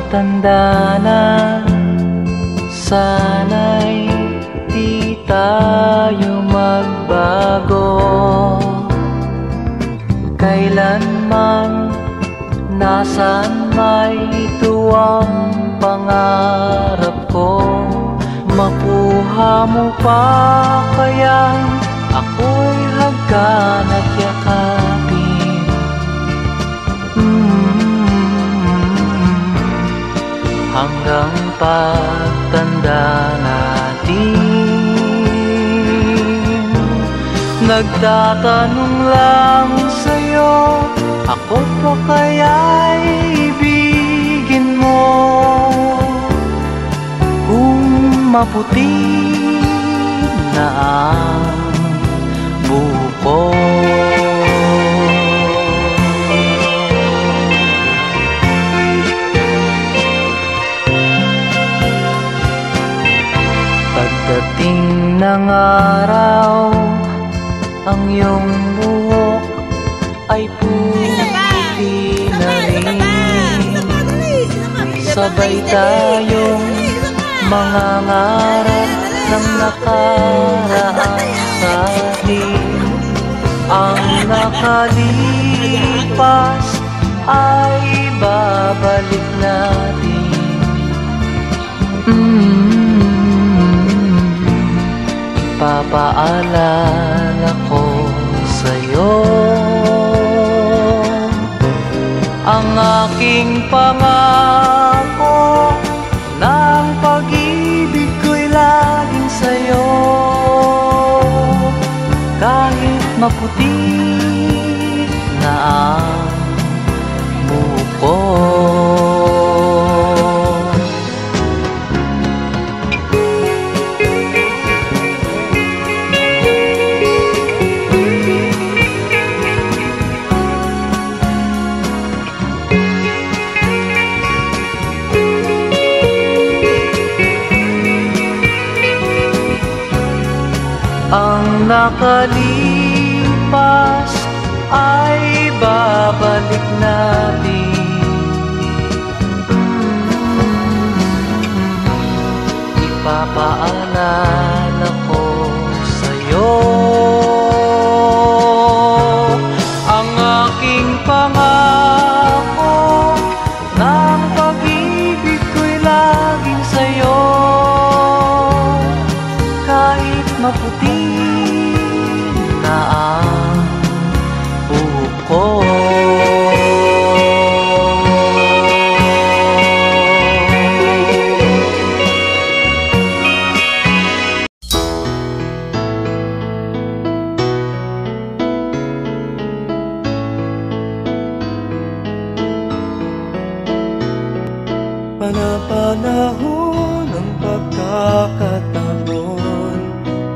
matanda na, sana'y di tayo magbago. Kailanman, nasaan may ito ang pangarap ko. Makuha mo pa kaya ako'y hagkan at yakapin. Hanggang pagtanda natin, nagtatanong lang sa'yo, ako pa kaya'y ibigin mo? Kung maputi na ang buko, pagdating ng araw, ang iyong buhok ay puputi na rin. Sabay tayong mangangarap ng nakaraan sa nakalipas ay babalik natin. Ipapaalala ko sa'yo ang aking pangako ng pag-ibig ko'y laging sa'yo. Kahit maputi na ang buko. Ang nakalipas ay babalik natin. Ipapaalala ko sa'yo ang aking pangako ng pag-ibig ko'y laging sa'yo. Kahit maputi na ang buhok ko. Panapanahon ng pagkakataon,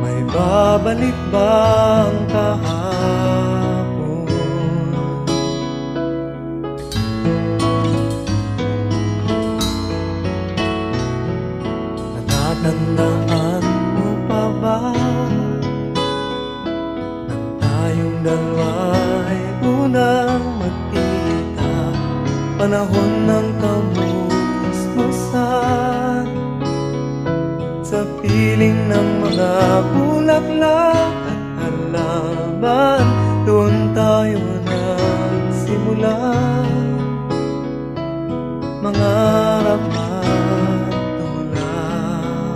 may babalik ba ang kahapon? Natatandaan mo pa ba nang tayong dalawa'y unang magkita? Panahon ng kamusmusan sa piling ng mga bulaklak at halaman, doon tayo nagsimula mangarap at tulad.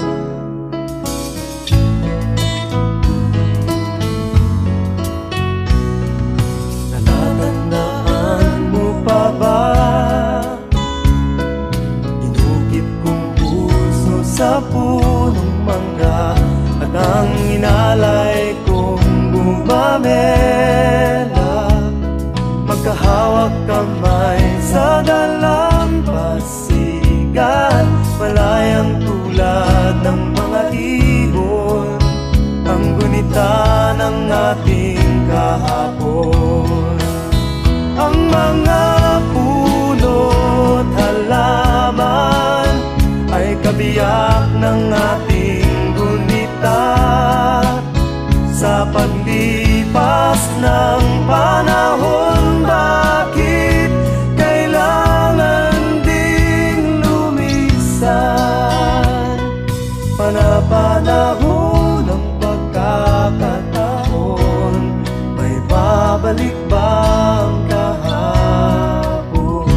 Natatandaan mo pa ba inukit kong puso sa punong mangga at ang inalay kong bumamela, magkahawak kamay sa dalampasigan, malayang tulad ng mga ibon, ang gunita ng ating kahapon. Ang mga puno't halaman ay kabiyak ng ating gunita. Sa paglipas ng panahon, bakit kailangan ding lumisan? Panapanahon ng pagkakataon, may babalik ba ang kahapon?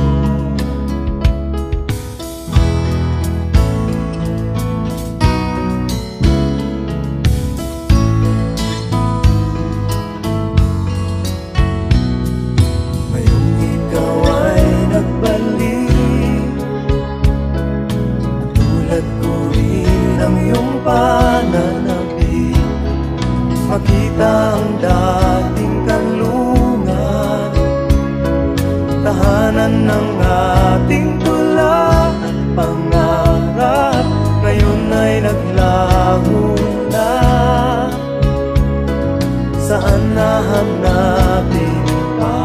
Ngayong ikaw ay nagbalik, tulad ko rin ang iyong pananabik, makita ang dating kanlungan, tahanan ng ating tula at pangarap, ngayon ay naglaho na. Saan nahanapin pa?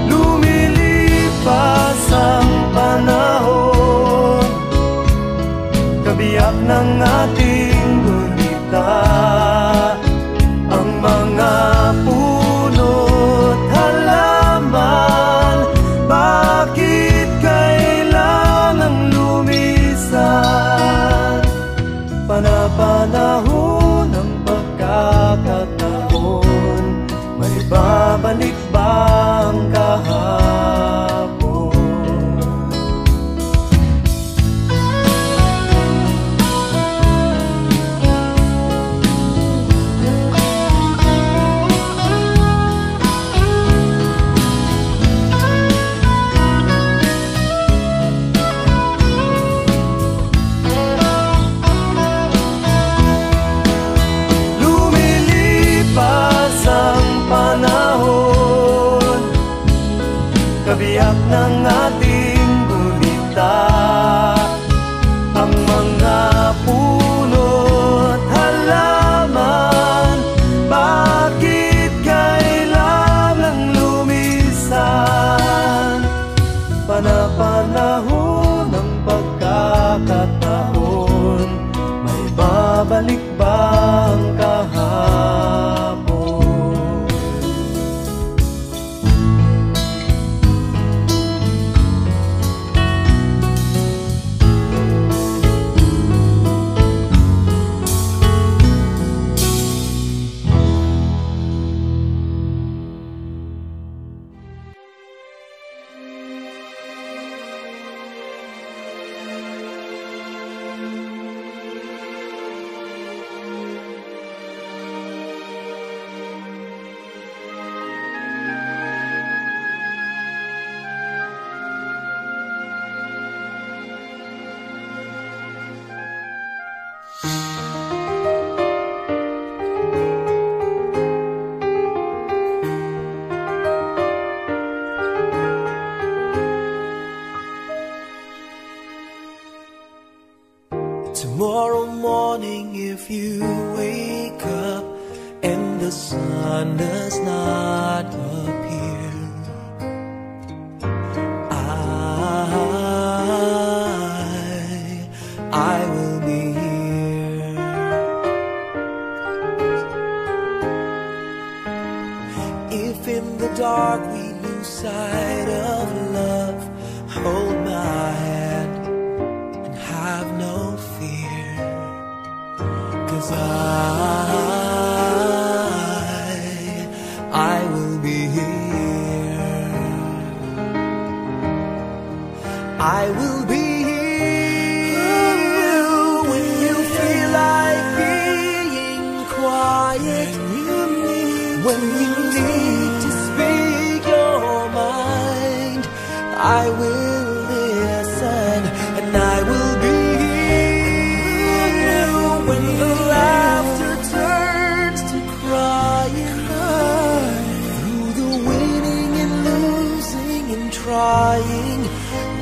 Lumilipas ang panahon, kabiyak ng ating gunita. Ang mga puno't halaman, bakit kailangang lumisan? Panapanahon ng pagkakataon, may sun does not appear, I will be here. If in the dark we lose sight of love, hold my hand and have no fear, 'cause I will be here. I will be here when you feel like being quiet, when you need to speak your mind. I will listen and I will be here when the laughter turns to crying. Through the winning and losing and trying,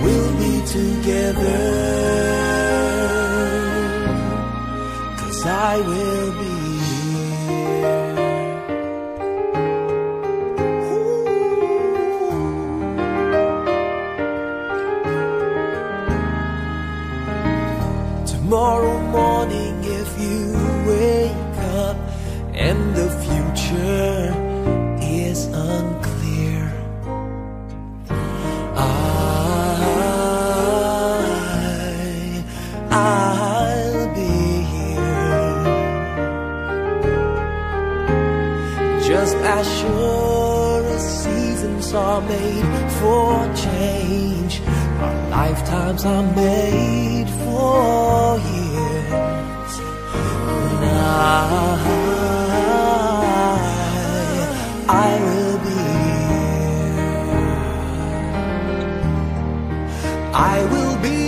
we'll be together, 'cause I will be tomorrow morning. If you wake up and the future is unclear, I'll be here. Just as sure as seasons are made for change, our lifetimes are made for years. When I will be here. I will be